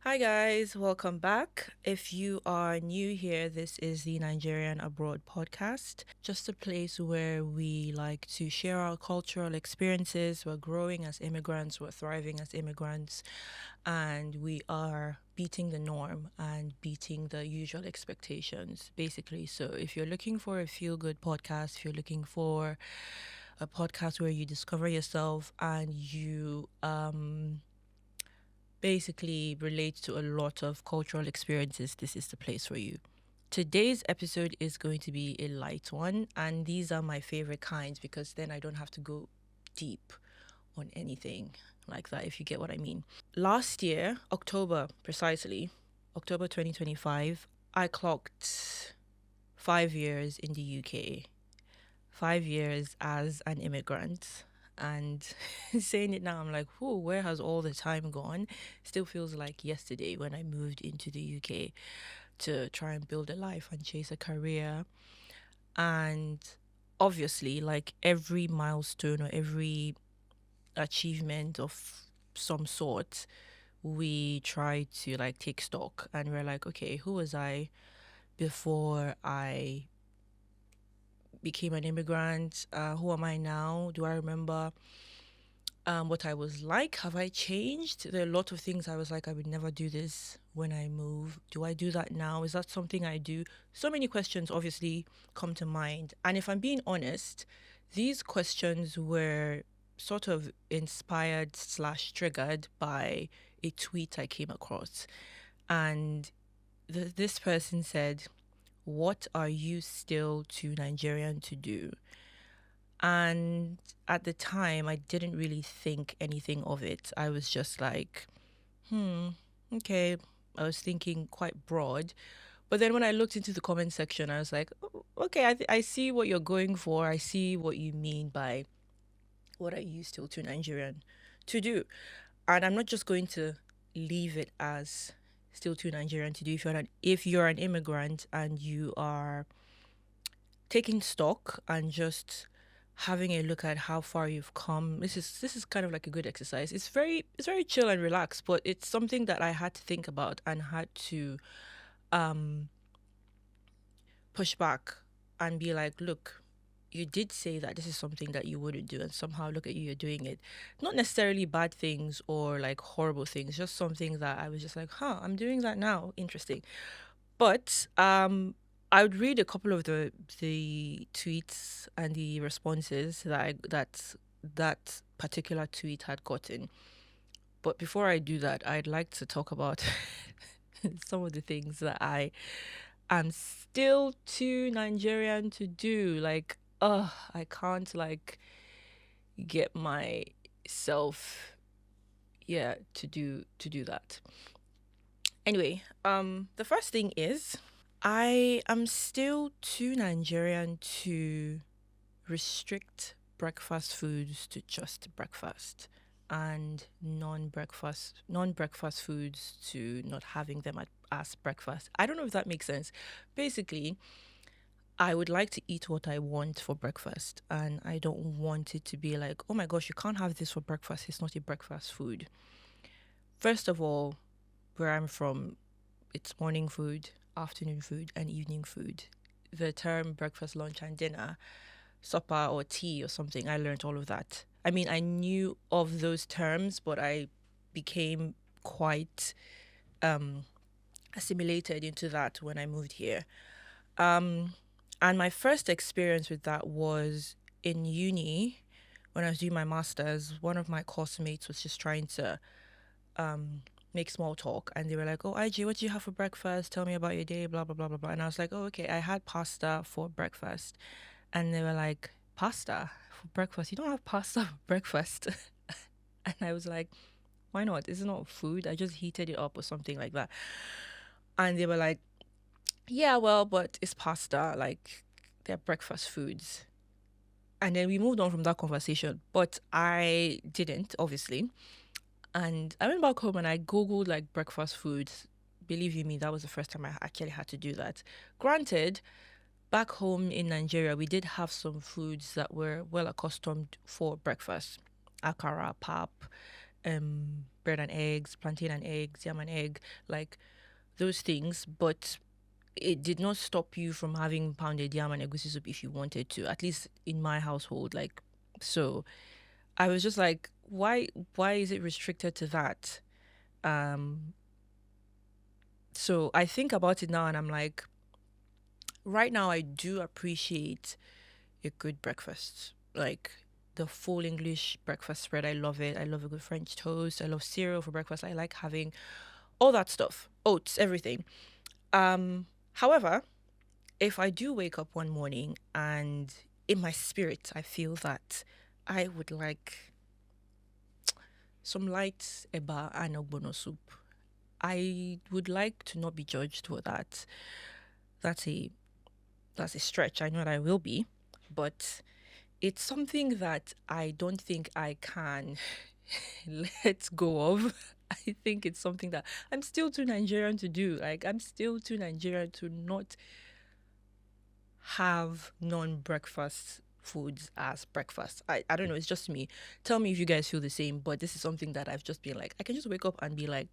Hi, guys, welcome back. If you are new here, this is the Nigerian Abroad podcast, just a place where we like to share our cultural experiences. We're growing as immigrants, we're thriving as immigrants, and we are beating the norm and beating the usual expectations, basically. So, if you're looking for a feel good podcast, if you're looking for a podcast where you discover yourself and you, basically relates to a lot of cultural experiences, this is the place for you. Today's episode is going to be a light one, and these are my favorite kinds because then I don't have to go deep on anything like that, if you get what I mean. Last year, October precisely, October 2025, I clocked 5 years in the UK, 5 years as an immigrant. And saying it now, I'm like, whoa, where has all the time gone? Still feels like yesterday when I moved into the UK to try and build a life and chase a career. And obviously, like every milestone or every achievement of some sort, we try to like take stock and we're like, okay, who was I before I became an immigrant? Who am I now? Do I remember what I was like? Have I changed? There are a lot of things I was like, I would never do this when I move. Do I do that now? Is that something I do? So many questions obviously come to mind. And if I'm being honest, these questions were sort of inspired slash triggered by a tweet I came across. And this person said, what are you still too Nigerian to do? And at the time, I didn't really think anything of it. I was just like, okay. I was thinking quite broad. But then when I looked into the comment section, I was like, "Oh, okay, I see what you're going for. I see what you mean by what are you still too Nigerian to do. And I'm not just going to leave it as still too Nigerian to do. If you're an immigrant and you are taking stock and just having a look at how far you've come, this is kind of like a good exercise. It's very chill and relaxed, but it's something that I had to think about and had to um push back and be like, look, you did say that this is something that you wouldn't do, and somehow look at you, you're doing it. Not necessarily bad things or like horrible things, just something that I was just like, huh, I'm doing that now. Interesting. But I would read a couple of the tweets and the responses that particular tweet had gotten. But before I do that, I'd like to talk about some of the things that I am still too Nigerian to do. Like, I can't like get myself, yeah, to do that. Anyway, the first thing is I am still too Nigerian to restrict breakfast foods to just breakfast and non-breakfast foods to not having them as breakfast. I don't know if that makes sense. Basically, I would like to eat what I want for breakfast, and I don't want it to be like, "Oh my gosh, you can't have this for breakfast. It's not a breakfast food." First of all, where I'm from, it's morning food, afternoon food, and evening food. The term breakfast, lunch, and dinner, supper or tea or something, I learned all of that. I mean, I knew of those terms, but I became quite um, assimilated into that when I moved here. Um, and my first experience with that was in uni when I was doing my master's. One of my course mates was just trying to make small talk, and they were like, "Oh, IG, what did you have for breakfast? Tell me about your day, blah blah blah blah blah." And I was like, "Oh, okay, I had pasta for breakfast." And they were like, "Pasta for breakfast? You don't have pasta for breakfast?" And I was like, "Why not? It's not food. I just heated it up or something like that." And they were like, "Yeah, well, but it's pasta. Like, they're breakfast foods." And then we moved on from that conversation, but I didn't, obviously. And I went back home and I Googled like breakfast foods. Believe you me, that was the first time I actually had to do that. Granted, back home in Nigeria, we did have some foods that were well accustomed for breakfast. Akara, pap, bread and eggs, plantain and eggs, yam and egg, like those things. But it did not stop you from having pounded yam and egusi soup if you wanted to, at least in my household. Like, so I was just like, why is it restricted to that? Um, so I think about it now and I'm like, right now I do appreciate a good breakfast. Like the full English breakfast spread. I love it. I love a good French toast. I love cereal for breakfast. I like having all that stuff. Oats, everything. However, if I do wake up one morning and in my spirit I feel that I would like some light eba and ogbono soup, I would like to not be judged for that. That's a that's a stretch. I know that I will be, but it's something that I don't think I can let go of. I think it's something that I'm still too Nigerian to do. Like, I'm still too Nigerian to not have non-breakfast foods as breakfast. I don't know, it's just me. Tell me if you guys feel the same, but this is something that I've just been like, I can just wake up and be like,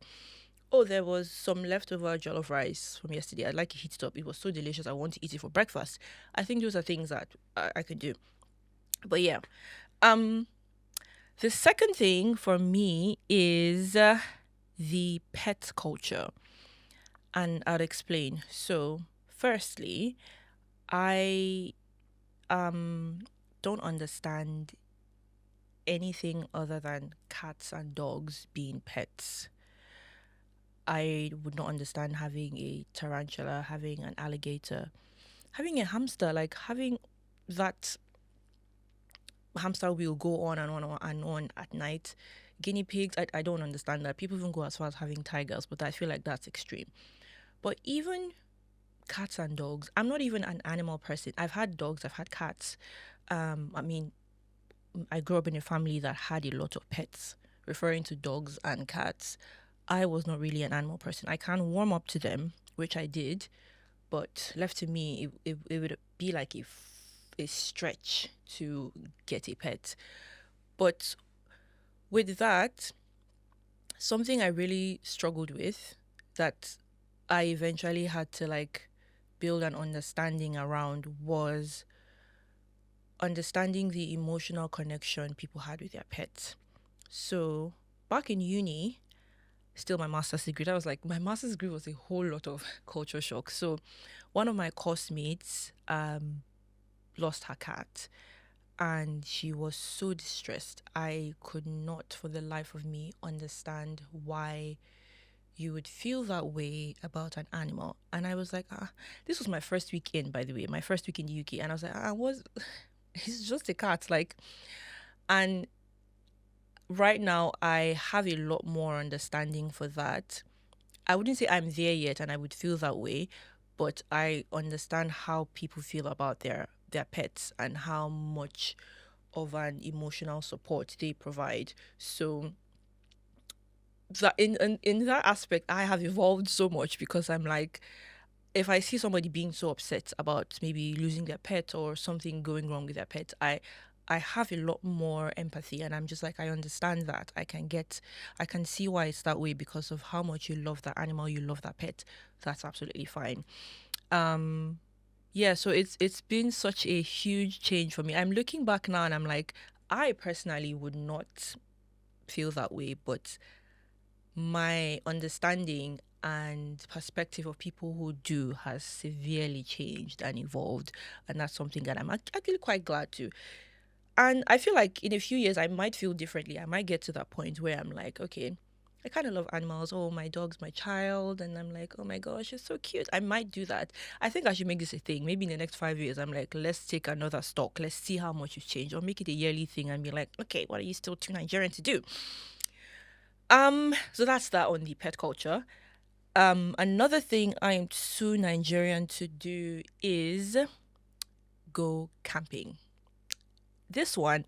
oh, there was some leftover jollof rice from yesterday. I'd like to heat it up. It was so delicious. I want to eat it for breakfast. I think those are things that I could do. But yeah. Um the second thing for me is the pet culture. And I'll explain. So, firstly, I don't understand anything other than cats and dogs being pets. I would not understand having a tarantula, having an alligator, having a hamster, like having that hamster wheel go on and on and on at night. Guinea pigs, I don't understand that. People even go as far as having tigers, but I feel like that's extreme. But even cats and dogs, I'm not even an animal person. I've had dogs, I've had cats. I mean, I grew up in a family that had a lot of pets, referring to dogs and cats. I was not really an animal person. I can warm up to them, which I did, but left to me, it would be like a stretch to get a pet. But with that, something I really struggled with that I eventually had to like build an understanding around was understanding the emotional connection people had with their pets. So back in uni, still my master's degree, my master's degree was a whole lot of culture shock. So one of my course mates lost her cat and she was so distressed. I could not for the life of me understand why you would feel that way about an animal. And I was like, this was my first week in, by the way, my first week in the UK. And I was like, it's just a cat. Like, and right now I have a lot more understanding for that. I wouldn't say I'm there yet and I would feel that way, but I understand how people feel about their pets and how much of an emotional support they provide. So that in that aspect I have evolved so much because I'm like, if I see somebody being so upset about maybe losing their pet or something going wrong with their pet, I have a lot more empathy and I'm just like, I understand that. I can see why it's that way because of how much you love that animal, you love that pet. That's absolutely fine. Yeah, so it's been such a huge change for me. I'm looking back now and I'm like, I personally would not feel that way, but my understanding and perspective of people who do has severely changed and evolved, and that's something that I'm actually quite glad to. And I feel like in a few years I might feel differently. I might get to that point where I'm like, okay, I kind of love animals. Oh, my dog's my child, and I'm like, oh my gosh, it's so cute. I might do that. I think I should make this a thing. Maybe in the next 5 years, I'm like, let's take another stock. Let's see how much you've changed, or make it a yearly thing and be like, okay, what are you still too Nigerian to do? So that's that on the pet culture. Another thing I am too Nigerian to do is go camping. This one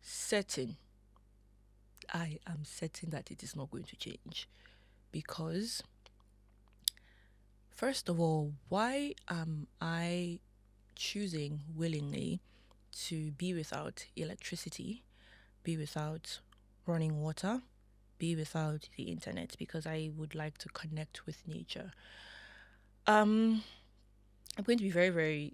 certain, I am certain that it is not going to change because, first of all, why am I choosing willingly to be without electricity, be without running water, be without the internet because I would like to connect with nature. Um, I'm going to be very, very,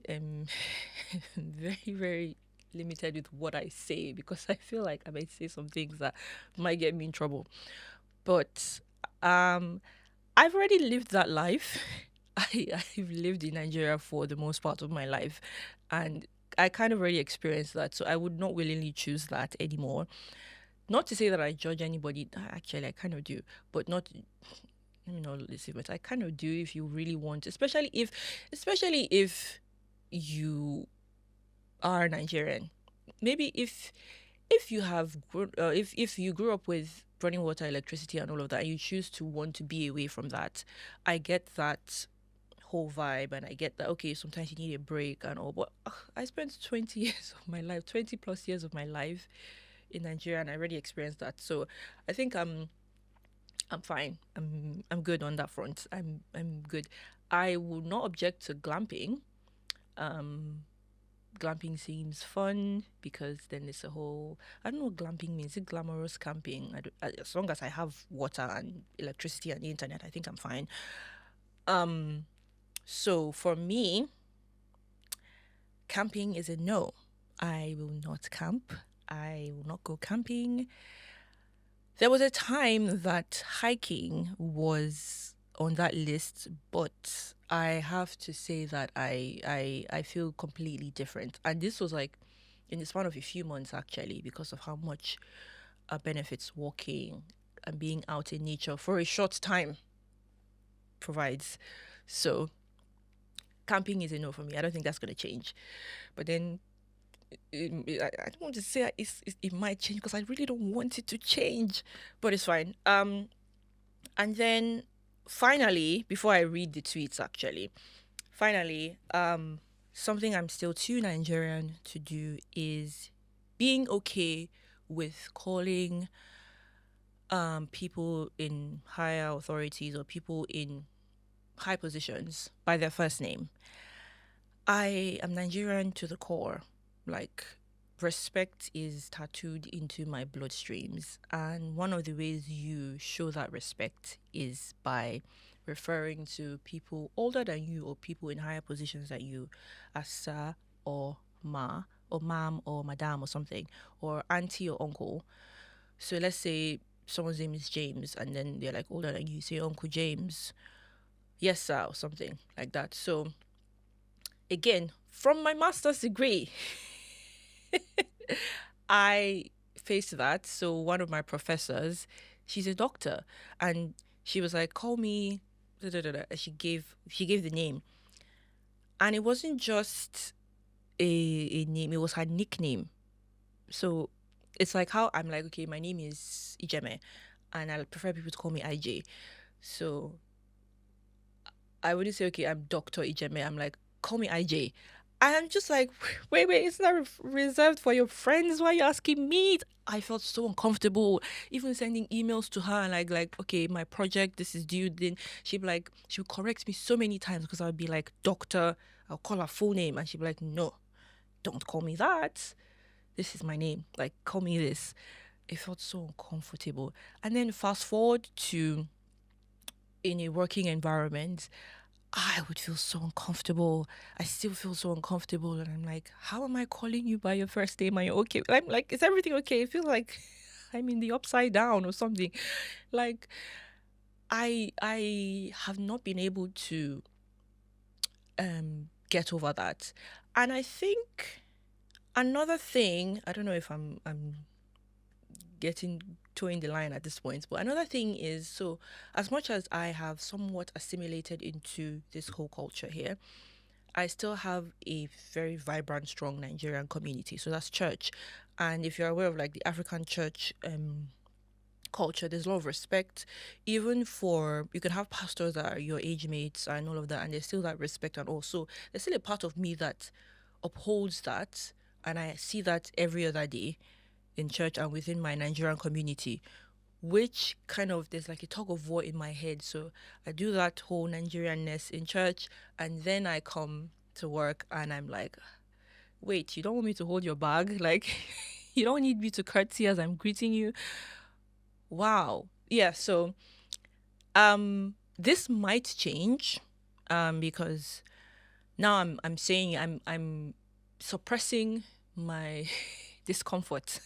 very, very limited with what I say because I feel like I might say some things that might get me in trouble. But um, I've already lived that life. I've lived in Nigeria for the most part of my life, and I kind of already experienced that. So I would not willingly choose that anymore. Not to say that I judge anybody. Actually, I kind of do, but not. Let me not listen, but I kind of do if you really want, especially if you are Nigerian. Maybe if you have if you grew up with running water, electricity, and all of that, and you choose to want to be away from that, I get that whole vibe, and I get that okay, sometimes you need a break and all. But I spent 20 years of my life, 20 plus years of my life in Nigeria, and I already experienced that. So I think I'm fine. I'm good on that front. I'm good. I would not object to glamping. Um, Glamping seems fun because then it's a whole. I don't know what glamping means. Is it glamorous camping? As long as I have water and electricity and the internet, I think I'm fine. Um, so for me, camping is a no. I will not camp. I will not go camping. There was a time that hiking was on that list, but I have to say that I feel completely different. And this was like in the span of a few months actually, because of how much benefits walking and being out in nature for a short time provides. So camping is a no for me. I don't think that's going to change. But then I don't want to say it might change because I really don't want it to change, but it's fine. And then finally, before I read the tweets, actually, finally, something I'm still too Nigerian to do is being okay with calling people in higher authorities or people in high positions by their first name. I am Nigerian to the core. Like, respect is tattooed into my bloodstreams. And one of the ways you show that respect is by referring to people older than you or people in higher positions than you as sir or ma or ma'am or madam or something, or auntie or uncle. So let's say someone's name is James and then they're like older than you, say Uncle James, yes sir, or something like that. So again, from my master's degree, I faced that. So one of my professors, she's a doctor, and she was like, "Call me." Da, da, da, da. She gave the name, and it wasn't just a name; it was her nickname. So it's like how I'm like, okay, my name is Ijeme, and I prefer people to call me IJ. So I wouldn't say, okay, I'm Dr. Ijeme. I'm like, call me IJ. And I'm just like, wait, it's not reserved for your friends. Why are you asking me? I felt so uncomfortable, even sending emails to her and like, okay, my project, this is due. Then she would correct me so many times because I would be like, doctor, I'll call her full name. And she'd be like, no, don't call me that. This is my name. Like, call me this. It felt so uncomfortable. And then fast forward to in a working environment, I would feel so uncomfortable. I still feel so uncomfortable. And I'm like, how am I calling you by your first name? Are you okay? I'm like, is everything okay? It feels like I'm in the upside down or something. Like, I have not been able to get over that. And I think another thing, I don't know if I'm getting towing the line at this point, but another thing is, so as much as I have somewhat assimilated into this whole culture here, I still have a very vibrant, strong Nigerian community. So that's church. And if you're aware of like the African church culture, there's a lot of respect. Even for, you can have pastors that are your age mates and all of that, and there's still that respect. And also, there's still a part of me that upholds that. And I see that every other day in church and within my Nigerian community, which kind of there's like a tug of war in my head. So I do that whole Nigerianness in church, and then I come to work and I'm like, wait, you don't want me to hold your bag? Like, you don't need me to curtsy as I'm greeting you? Wow. Yeah, so this might change because now I'm saying I'm suppressing my discomfort.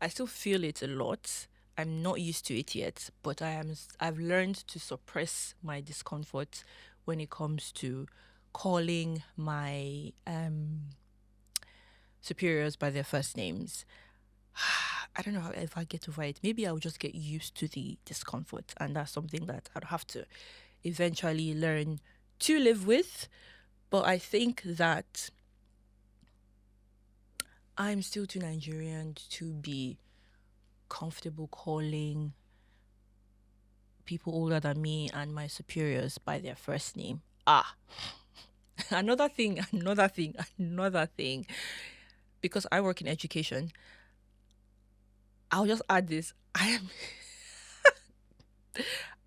I still feel it a lot. I'm not used to it yet, but I've learned to suppress my discomfort when it comes to calling my superiors by their first names. I don't know how if I get over it. Maybe I'll just get used to the discomfort, and that's something that I'd have to eventually learn to live with. But I think that I'm still too Nigerian to be comfortable calling people older than me and my superiors by their first name. Ah, another thing. Because I work in education, I'll just add this.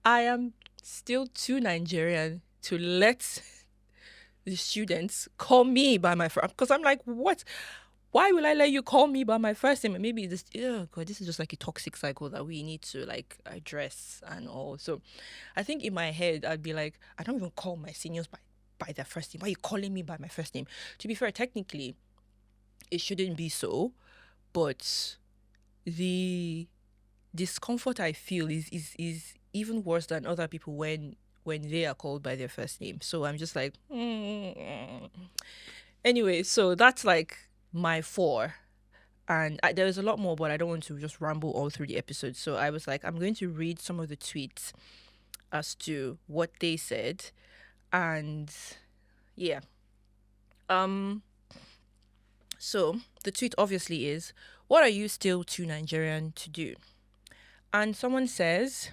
I am still too Nigerian to let the students call me by my first, because I'm like, what? Why will I let you call me by my first name? And maybe this, oh God, this is just like a toxic cycle that we need to like address and all. So I think in my head, I'd be like, I don't even call my seniors by their first name. Why are you calling me by my first name? To be fair, technically, it shouldn't be so, but the discomfort I feel is even worse than other people when they are called by their first name. So I'm just like, Anyway, so that's like my four. And there was a lot more, but I don't want to just ramble all through the episode. So I was like, I'm going to read some of the tweets as to what they said. And yeah. Um. So the tweet obviously is, what are you still too Nigerian to do? And someone says,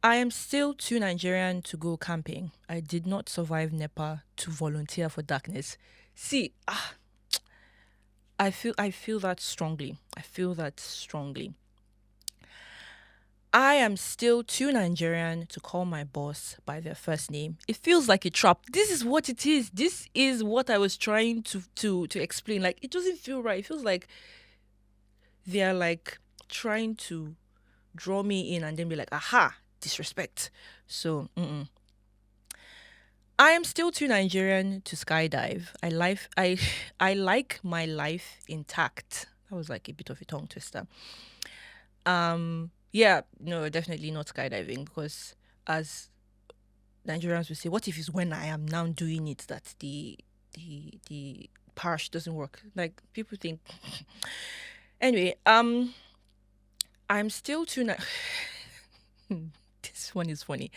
I am still too Nigerian to go camping. I did not survive NEPA to volunteer for darkness. See, I feel that strongly. I feel that strongly. I am still too Nigerian to call my boss by their first name. It feels like a trap. This is what it is. This is what I was trying to explain. Like it doesn't feel right. It feels like they're like trying to draw me in and then be like, aha, disrespect. So, I am still too Nigerian to skydive. I like my life intact. That was like a bit of a tongue twister. Yeah, no, definitely not skydiving because as Nigerians would say, what if it's when I am now doing it that the parachute doesn't work? Like people think. Anyway, I'm still too. This one is funny.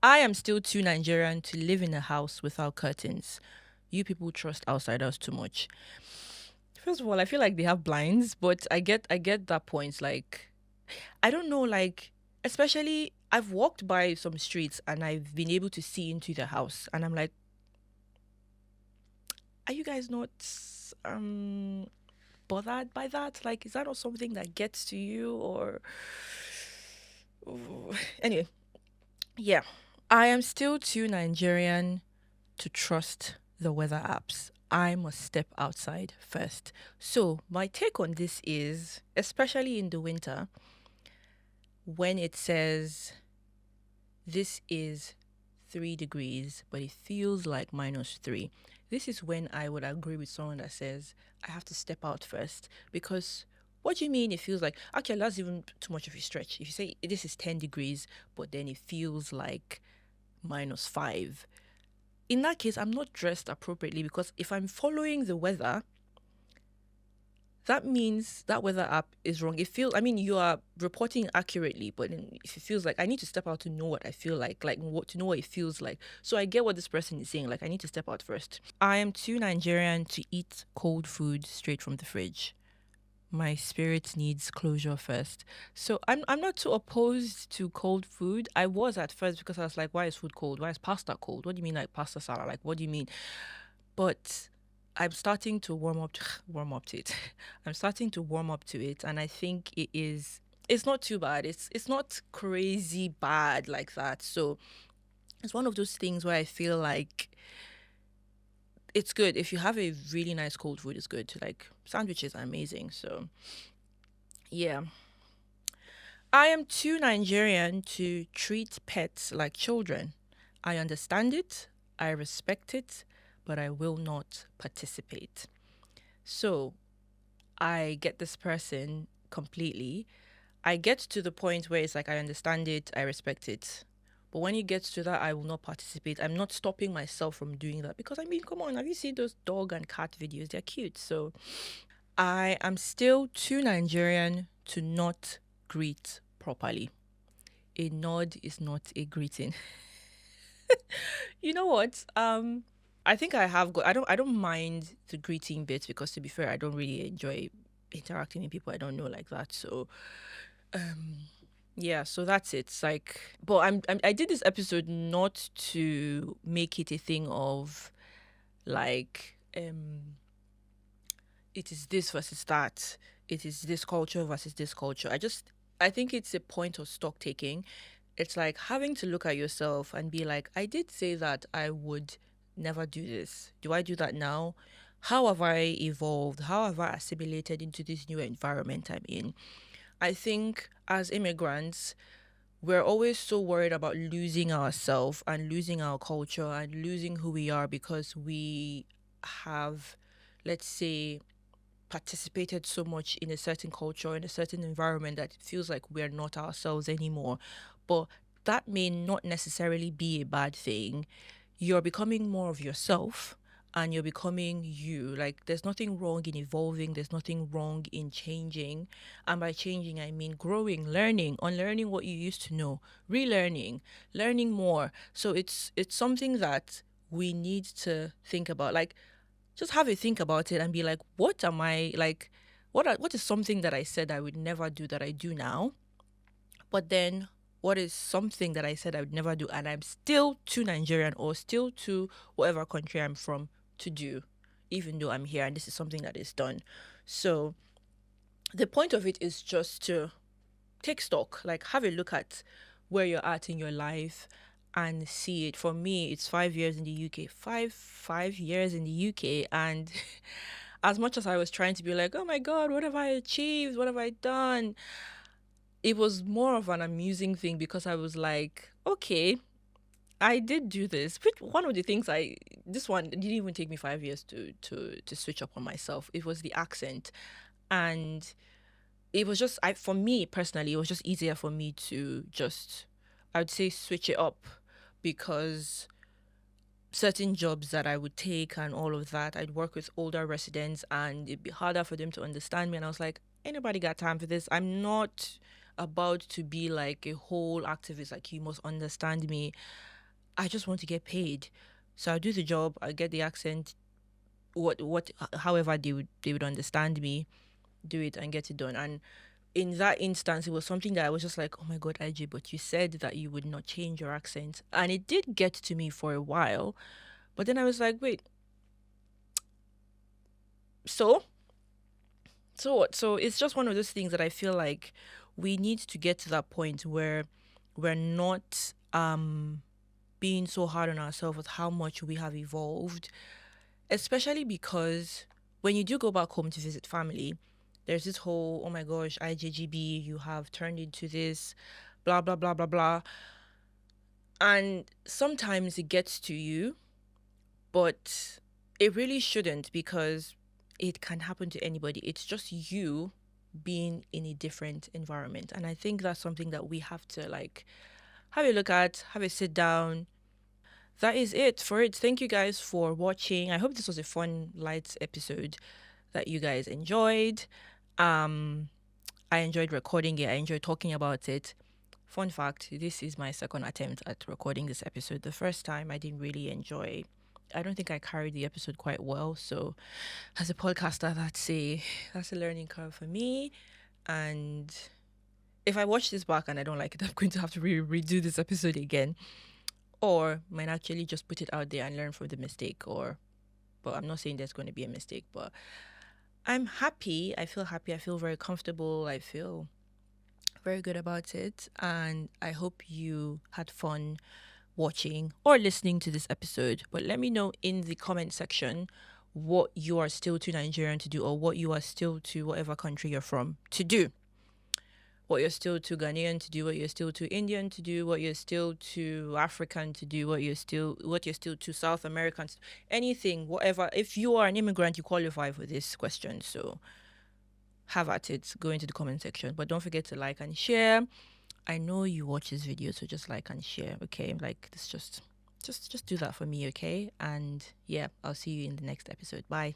I am still too Nigerian to live in a house without curtains. You people trust outsiders too much. First of all, I feel like they have blinds, but I get that point. Like, I don't know, like especially I've walked by some streets and I've been able to see into the house, and I'm like, are you guys not um bothered by that? Like, is that not something that gets to you or? Anyway, yeah. I am still too Nigerian to trust the weather apps. I must step outside first. So, my take on this is, especially in the winter, when it says this is 3 degrees, but it feels like -3. This is when I would agree with someone that says I have to step out first because what do you mean it feels like? Actually, that's even too much of a stretch. If you say this is 10 degrees, but then it feels like -5, in that case, I'm not dressed appropriately because if I'm following the weather, that means that weather app is wrong. It feels, I mean, you are reporting accurately, but then if it feels like I need to step out to know what I feel like what to know what it feels like. So I get what this person is saying. Like, I need to step out first. I am too Nigerian to eat cold food straight from the fridge. My spirit needs closure first. So I'm not too opposed to cold food. I was at first because I was like, why is food cold? Why is pasta cold? What do you mean like pasta salad? Like what do you mean? But I'm starting to warm up to it. I'm starting to warm up to it, and I think it's not too bad. It's not crazy bad like that. So it's one of those things where I feel like it's good if you have a really nice cold food. It's good. Like sandwiches are amazing. So yeah. I am too Nigerian to treat pets like children. I understand it, I respect it, but I will not participate. So I get this person completely. I get to the point where it's like, I understand it, I respect it. But when it gets to that, I will not participate. I'm not stopping myself from doing that because I mean, come on, have you seen those dog and cat videos? They're cute. So I am still too Nigerian to not greet properly. A nod is not a greeting. You know what? I think I have got. I don't mind the greeting bit because, to be fair, I don't really enjoy interacting with people I don't know like that. So yeah, so that's it. It's like, but I did this episode not to make it a thing of like it is this versus that. It is this culture versus this culture. I think it's a point of stock taking. It's like having to look at yourself and be like, I did say that I would never do this. Do I do that now? How have I evolved? How have I assimilated into this new environment I'm in? I think as immigrants, we're always so worried about losing ourselves and losing our culture and losing who we are because we have, let's say, participated so much in a certain culture, in a certain environment that it feels like we're not ourselves anymore. But that may not necessarily be a bad thing. You're becoming more of yourself and you're becoming you. Like, there's nothing wrong in evolving, there's nothing wrong in changing. And by changing, I mean growing, learning, unlearning what you used to know, relearning, learning more. So it's something that we need to think about. Like, just have a think about it and be like, what am I like? What is something that I said I would never do that I do now? But then, what is something that I said I would never do and I'm still too Nigerian or still too whatever country I'm from to do, even though I'm here and this is something that is done. So the point of it is just to take stock, like have a look at where you're at in your life and see it. For me, it's 5 years in the UK, five years in the UK, and as much as I was trying to be like, oh my god, what have I achieved? What have I done? It was more of an amusing thing because I was like, okay, I did do this. But one of the things this one didn't even take me 5 years to switch up on myself. It was the accent, and it was just for me personally, it was just easier for me to just, I would say, switch it up because certain jobs that I would take and all of that, I'd work with older residents and it'd be harder for them to understand me. And I was like, ain't nobody got time for this. I'm not about to be like a whole activist, like you must understand me. I just want to get paid. So I do the job, I get the accent, however they would understand me, do it and get it done. And in that instance, it was something that I was just like, oh my God, IJ, but you said that you would not change your accent. And it did get to me for a while. But then I was like, wait, so? So what? So it's just one of those things that I feel like we need to get to that point where we're not being so hard on ourselves with how much we have evolved, especially because when you do go back home to visit family, there's this whole, oh my gosh, IJGB, you have turned into this, blah, blah, blah, blah, blah. And sometimes it gets to you, but it really shouldn't because it can happen to anybody. It's just you being in a different environment. And I think that's something that we have to like have a look at, have a sit down. That is it for it. Thank you guys for watching. I hope this was a fun, light episode that you guys enjoyed. Um, I enjoyed recording it. I enjoyed talking about it. Fun fact, this is my second attempt at recording this episode. The first time I didn't really enjoy. I don't think I carried the episode quite well. So as a podcaster, that's a learning curve for me. And if I watch this back and I don't like it, I'm going to have to redo this episode again. Or might actually just put it out there and learn from the mistake. But I'm not saying there's going to be a mistake. But I'm happy. I feel happy. I feel very comfortable. I feel very good about it. And I hope you had fun watching or listening to this episode. But let me know in the comment section what you are still too Nigerian to do or what you are still to whatever country you're from to do. what you're still too Ghanaian to do, what you're still too Indian to do, what you're still too African to do, what you're still too South American to, anything, whatever. If you are an immigrant, you qualify for this question. So have at it. Go into the comment section. But don't forget to like and share. I know you watch this video, so just like and share, okay? Like this just do that for me, okay? And yeah, I'll see you in the next episode. Bye.